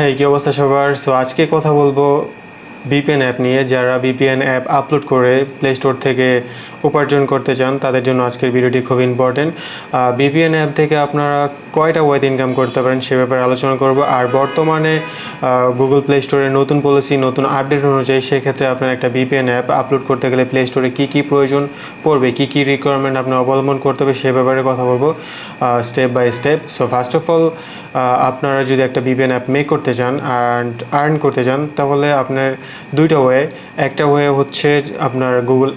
হ্যাঁ, কি অবস্থা সবার? সো আজকে কথা বলবো ভিপিএন অ্যাপ নিয়ে। যারা ভিপিএন অ্যাপ আপলোড করে প্লে স্টোর থেকে উপার্জন করতে চান তাদের জন্য আজকের ভিডিওটি খুব ইম্পর্টেন্ট। ভিপিএন অ্যাপ থেকে আপনারা কয়টা ওয়েতে ইনকাম করতে পারেন সে ব্যাপারে আলোচনা করব। আর বর্তমানে গুগল প্লে স্টোরের নতুন পলিসি, নতুন আপডেট অনুযায়ী সেক্ষেত্রে আপনার একটা ভিপিএন অ্যাপ আপলোড করতে গেলে প্লে স্টোরে কী কী প্রয়োজন পড়বে, কী কী রিকোয়ারমেন্ট আপনার অবলম্বন করতে হবে সে ব্যাপারে কথা বলবো step by step. So first of all, আপনারা যদি একটা ভিপিএন অ্যাপ মেক করতে চান অ্যান্ড আর্ন করতে চান তাহলে আপনার দুইটা ওয়ে। একটা ওয়ে হচ্ছে আপনার গুগল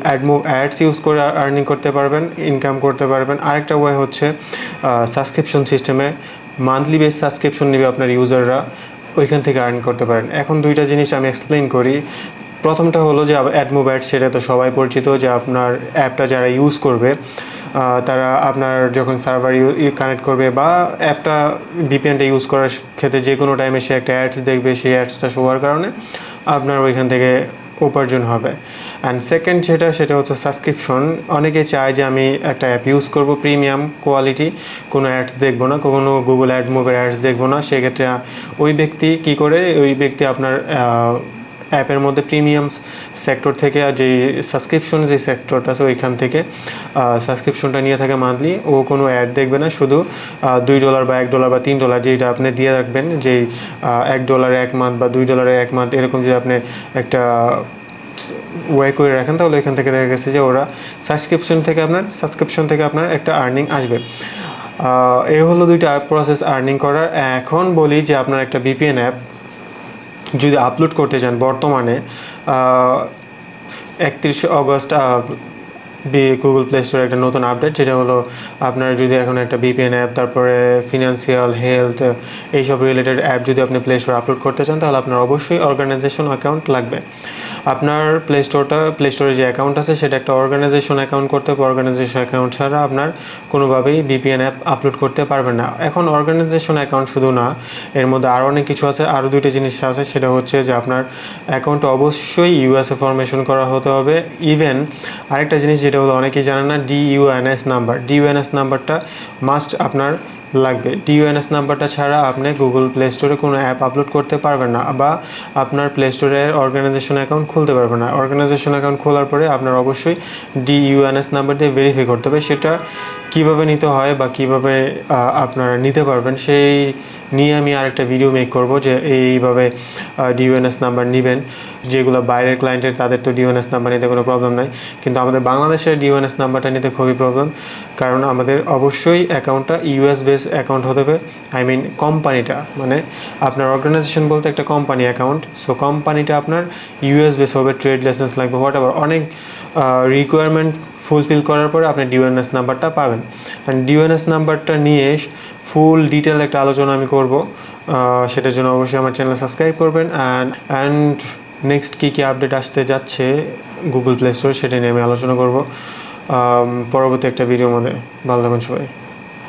অ্যাডস ইউজ করে আর্নিং করতে পারবেন, ইনকাম করতে পারবেন। আরেকটা ওয়ে হচ্ছে সাবস্ক্রিপশন সিস্টেমে মান্থলি বেস সাবস্ক্রিপশন নেবে আপনার ইউজাররা, ওইখান থেকে আর্ন করতে পারেন। এখন দুইটা জিনিস আমি এক্সপ্লেন করি। প্রথমটা হলো যে অ্যাডস, সেটা তো সবাই পরিচিত যে আপনার অ্যাপটা যারা ইউজ করবে তারা আপনার যখন সার্ভার কানেক্ট করবে বা অ্যাপটা ভিপিএনটা ইউজ করার ক্ষেত্রে যে কোনো টাইমে সে একটা অ্যাডস দেখবে, সেই অ্যাডসটা শোয়ার কারণে আপনার ওইখান থেকে উপার্জন হবে। অ্যান্ড সেকেন্ড সেটা হচ্ছে সাবস্ক্রিপশন। অনেকে চায় যে আমি একটা অ্যাপ ইউজ করব প্রিমিয়াম কোয়ালিটি, কোনো অ্যাডস দেখবো না, কোনো গুগল অ্যাডমোভের অ্যাডস দেখবো না। সেক্ষেত্রে ওই ব্যক্তি আপনার অ্যাপের মধ্যে প্রিমিয়াম সেক্টর থেকে যে সাবস্ক্রিপশন যে সেক্টরটা আছে ওইখান থেকে সাবস্ক্রিপশনটা নিয়ে থাকে মান্থলি। ও কোনো অ্যাড দেখবে না, শুধু $2 বা $1 বা $3 যেটা আপনি দিয়ে রাখবেন, যেই $1 এক মান্থ বা $2 এক মান্থ, এরকম যদি আপনি একটা ওয়ে করে রাখেন তাহলে এখান থেকে দেখা গেছে যে ওরা সাবস্ক্রিপশন থেকে আপনার একটা আর্নিং আসবে। এই হলো দুইটা প্রসেস আর্নিং করার। এখন বলি যে আপনার একটা ভিপিএন অ্যাপ যদি আপলোড করতে চান, বর্তমানে 31 অগস্ট গুগল প্লে স্টোরে একটা নতুন আপডেট, যেটা হলো আপনার যদি এখন একটা ভিপিএন অ্যাপ, তারপরে ফিনান্সিয়াল, হেলথ, এইসব রিলেটেড অ্যাপ যদি আপনি প্লে স্টোরে আপলোড করতে চান তাহলে আপনার অবশ্যই অর্গানাইজেশন অ্যাকাউন্ট লাগবে। আপনার প্লে স্টোরে যে অ্যাকাউন্ট আছে সেটা একটা অর্গানাইজেশন অ্যাকাউন্ট করতে হবে। অর্গানাইজেশন অ্যাকাউন্ট ছাড়া আপনার কোনোভাবেই ভিপিএন অ্যাপ আপলোড করতে পারবেন না। এখন অর্গানাইজেশন অ্যাকাউন্ট শুধু না, এর মধ্যে আরও অনেক কিছু আছে। আরও দুইটা জিনিস আছে, সেটা হচ্ছে যে আপনার অ্যাকাউন্ট অবশ্যই ইউএসএ ফরমেশন করা হতে হবে। ইভেন আরেকটা জিনিস যেটা হলো অনেকেই জানেন না, ডিইউএনএস নাম্বারটা মাস্ট আপনার লাগবে। ডিইউএনএস নাম্বারটা ছাড়া আপনি গুগল প্লে স্টোরে কোনো অ্যাপ আপলোড করতে পারবেন না বা আপনার প্লে স্টোরের অর্গানাইজেশন অ্যাকাউন্ট খুলতে পারবেন না। অর্গানাইজেশন অ্যাকাউন্ট খোলার পরে আপনার অবশ্যই ডিইউএনএস নাম্বার দিয়ে ভেরিফাই করতে হবে। সেটা কীভাবে নিতে হয় বা কীভাবে আপনারা নিতে পারবেন সেই নিয়ে আমি আরেকটা ভিডিও মেক করব, যে এইভাবে ডিইউএনএস নাম্বার নেবেন। যেগুলো বাইরের ক্লায়েন্টের তাদের তো ডিইউএনএস নাম্বার নিতে কোনো প্রবলেম নাই, কিন্তু আমাদের বাংলাদেশের ডিইউএনএস নাম্বারটা নিতে খুবই প্রবলেম। কারণ আমাদের অবশ্যই অ্যাকাউন্টটা ইউএস বেস অ্যাকাউন্ট হতে হবে। কোম্পানিটা, মানে আপনার অর্গানাইজেশন বলতে একটা কোম্পানি অ্যাকাউন্ট। সো কোম্পানিটা আপনার ইউএস বেস হবে, ট্রেড লাইসেন্স লাগবে, হোয়াট এভার, অনেক রিকোয়ারমেন্ট ফুলফিল করার পরে আপনি ডিইউএনএস নাম্বারটা পাবেন। অ্যান্ড ডিইউএনএস নাম্বারটা নিয়ে ফুল ডিটেল একটা আলোচনা আমি করব। সেটার জন্য অবশ্যই আমার চ্যানেল সাবস্ক্রাইব করবেন। অ্যান্ড নেক্সট কী আপডেট আসতে যাচ্ছে গুগল প্লে স্টোর সেটা নিয়ে আমি আলোচনা করব পরবর্তী একটা ভিডিওর মধ্যে। ভালো থাকুন সবাই।